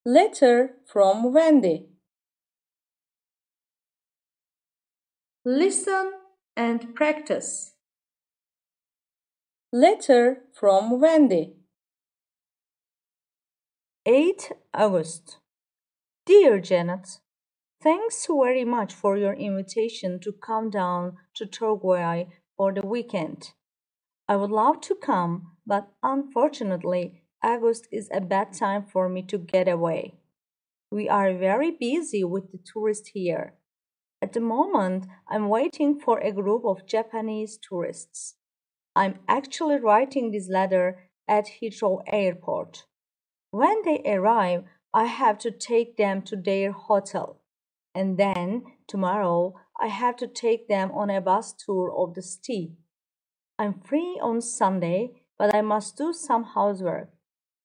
Letter from Wendy. Listen and practice. Letter from Wendy. 8 August. Dear Janet, thanks very much for your invitation to come down to Turkey for the weekend. I would love to come, but unfortunately, August is a bad time for me to get away. We are very busy with the tourists here. At the moment, I'm waiting for a group of Japanese tourists. I'm actually writing this letter at Heathrow Airport. When they arrive, I have to take them to their hotel. And then, tomorrow, I have to take them on a bus tour of the city. I'm free on Sunday, but I must do some housework.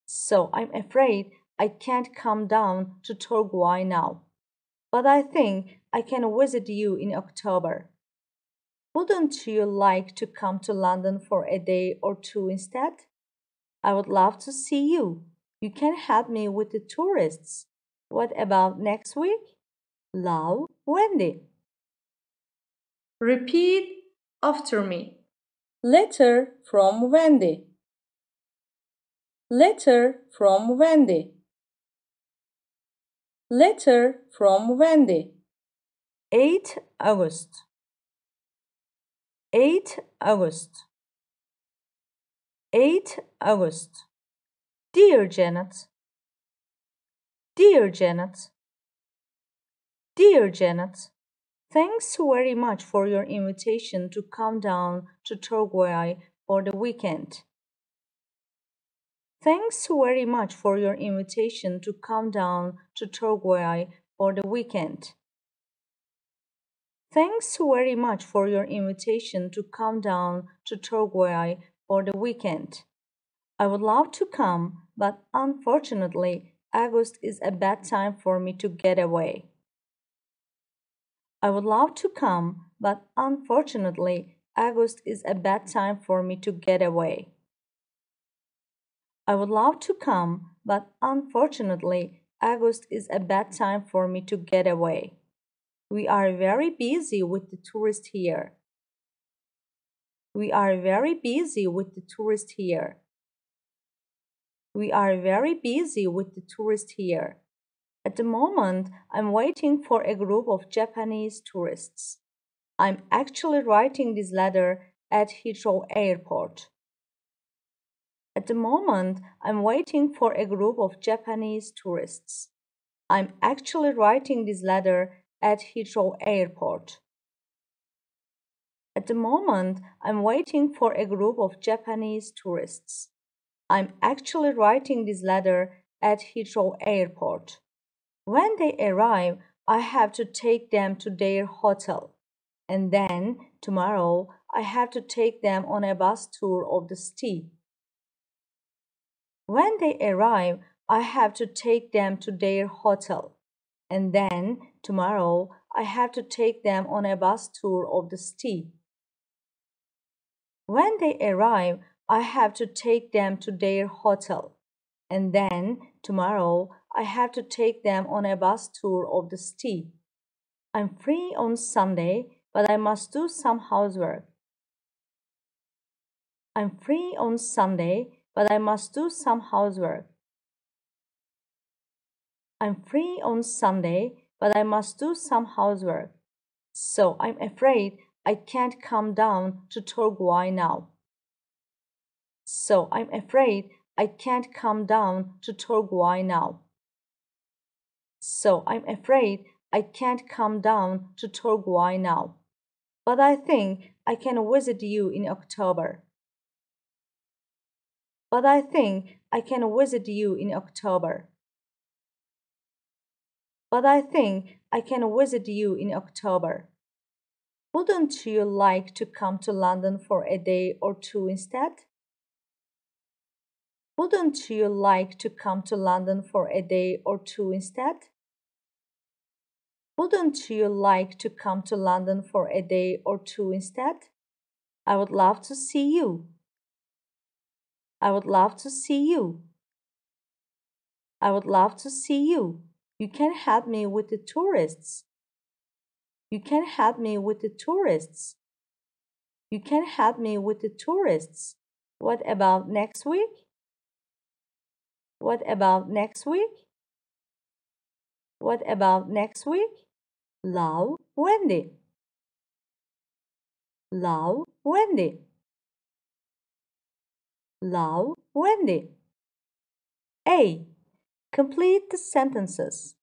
So I'm afraid I can't come down to Turkey now. But I think I can visit you in October. Wouldn't you like to come to London for a day or two instead? I would love to see you. You can help me with the tourists. What about next week? Love, Wendy. Repeat after me. Letter from Wendy. Letter from Wendy. Letter from Wendy. 8 August. 8 August. 8 August. Dear Janet. Dear Janet. Dear Janet, thanks very much for your invitation to come down to Turkey for the weekend. Thanks very much for your invitation to come down to Turkey for the weekend. Thanks very much for your invitation to come down to Turkey for the weekend. I would love to come, but unfortunately, August is a bad time for me to get away. I would love to come, but unfortunately, August is a bad time for me to get away. I would love to come, but unfortunately, August is a bad time for me to get away. We are very busy with the tourists here. We are very busy with the tourists here. We are very busy with the tourists here. At the moment, I'm waiting for a group of Japanese tourists. I'm actually writing this letter at Heathrow Airport. At the moment, I'm waiting for a group of Japanese tourists. I'm actually writing this letter at Heathrow Airport. At the moment, I'm waiting for a group of Japanese tourists. I'm actually writing this letter at Heathrow Airport. When they arrive, I have to take them to their hotel. And then, tomorrow, I have to take them on a bus tour of the city. When they arrive, I have to take them to their hotel. And then, tomorrow, I have to take them on a bus tour of the city. When they arrive, I have to take them to their hotel. And then, tomorrow, I have to take them on a bus tour of the city. I'm free on Sunday, but I must do some housework. I'm free on Sunday, but I must do some housework. I'm free on Sunday, but I must do some housework. So I'm afraid I can't come down to Turkey now. So I'm afraid I can't come down to Turkey now. So I'm afraid I can't come down to Turkey now. But I think I can visit you in October. But I think I can visit you in October. But I think I can visit you in October. Wouldn't you like to come to London for a day or two instead? Wouldn't you like to come to London for a day or two instead? Wouldn't you like to come to London for a day or two instead? I would love to see you. I would love to see you. I would love to see you. You can help me with the tourists. You can help me with the tourists. You can help me with the tourists. What about next week? What about next week? What about next week? Love, Wendy. Love, Wendy. Love, Wendy. A. Complete the sentences.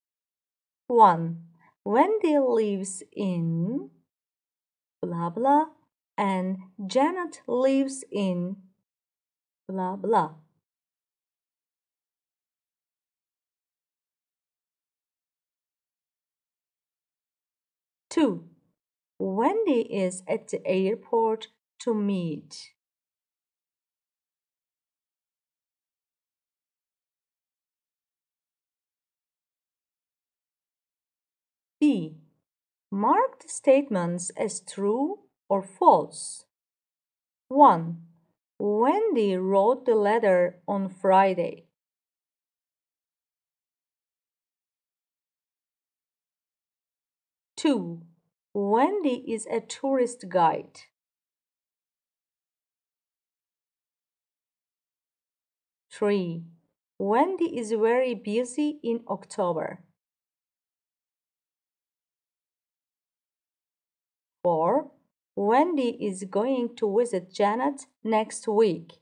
1. Wendy lives in blah blah and Janet lives in blah blah. 2. Wendy is at the airport to meet. B. Mark the statements as true or false. 1. Wendy wrote the letter on Friday. 2. Wendy is a tourist guide. 3. Wendy is very busy in October. 4. Wendy is going to visit Janet next week.